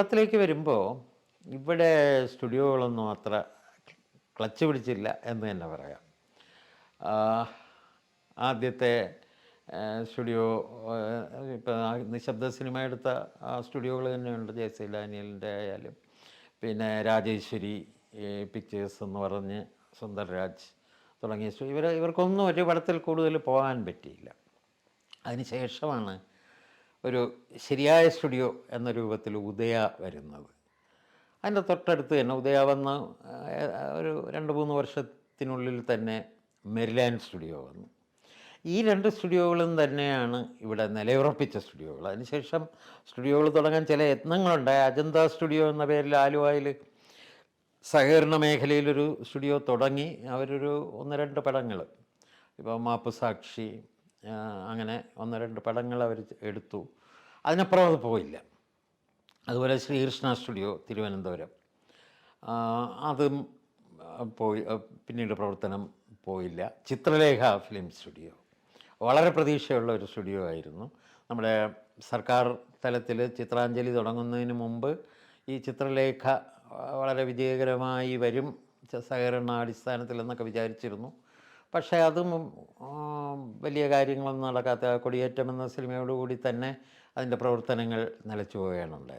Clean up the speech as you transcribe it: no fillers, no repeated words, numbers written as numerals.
കേരളത്തിലേക്ക് വരുമ്പോൾ ഇവിടെ സ്റ്റുഡിയോകളൊന്നും അത്ര ക്ലച്ച് പിടിച്ചില്ല എന്ന് തന്നെ പറയാം. ആദ്യത്തെ സ്റ്റുഡിയോ ഇപ്പോൾ നിശബ്ദ സിനിമ എടുത്ത സ്റ്റുഡിയോകൾ തന്നെയുണ്ട്. ജെ.സി. ഡാനിയലിൻ്റെ ആയാലും പിന്നെ രാജേശ്വരി പിക്ചേഴ്സ് എന്ന് പറഞ്ഞ് സുന്ദർരാജ് തുടങ്ങിയ ഇവർക്കൊന്നും ഒരു പടത്തിൽ കൂടുതൽ പോകാൻ പറ്റിയില്ല. അതിന് ശേഷമാണ് ഒരു ശരിയായ സ്റ്റുഡിയോ എന്ന രൂപത്തിൽ ഉദയ വരുന്നത്. അതിൻ്റെ തൊട്ടടുത്ത് തന്നെ ഉദയ വന്ന ഒരു 2-3 വർഷത്തിനുള്ളിൽ തന്നെ മെരിലാൻഡ് സ്റ്റുഡിയോ വന്നു. ഈ 2 സ്റ്റുഡിയോകളും തന്നെയാണ് ഇവിടെ നിലയുറപ്പിച്ച സ്റ്റുഡിയോകൾ. അതിനുശേഷം സ്റ്റുഡിയോകൾ തുടങ്ങാൻ ചില യത്നങ്ങളുണ്ടായി. അജന്ത സ്റ്റുഡിയോ എന്ന പേരിൽ ആലുവയിൽ സഹകരണ മേഖലയിലൊരു സ്റ്റുഡിയോ തുടങ്ങി. അവരൊരു 1-2 പടങ്ങൾ, ഇപ്പോൾ മാപ്പുസാക്ഷി, അങ്ങനെ 1-2 പടങ്ങൾ അവർ എടുത്തു. അതിനപ്പുറം അത് പോയില്ല. അതുപോലെ ശ്രീകൃഷ്ണ സ്റ്റുഡിയോ തിരുവനന്തപുരം, അതും പോയി, പിന്നീട് പ്രവർത്തനം പോയില്ല. ചിത്രലേഖ ഫിലിം സ്റ്റുഡിയോ വളരെ പ്രതീക്ഷയുള്ള ഒരു സ്റ്റുഡിയോ ആയിരുന്നു. നമ്മുടെ സർക്കാർ തലത്തിൽ ചിത്രാഞ്ജലി തുടങ്ങുന്നതിന് മുമ്പ് ഈ ചിത്രലേഖ വളരെ വിജയകരമായി വരും സഹകരണാടിസ്ഥാനത്തിൽ എന്നൊക്കെ വിചാരിച്ചിരുന്നു. പക്ഷേ അതും വലിയ കാര്യങ്ങളൊന്നും നടക്കാത്ത കൊടിയേറ്റം എന്ന സിനിമയോടുകൂടി തന്നെ അതിൻ്റെ പ്രവർത്തനങ്ങൾ നിലച്ചു പോവുകയാണ് ഉണ്ടായത്.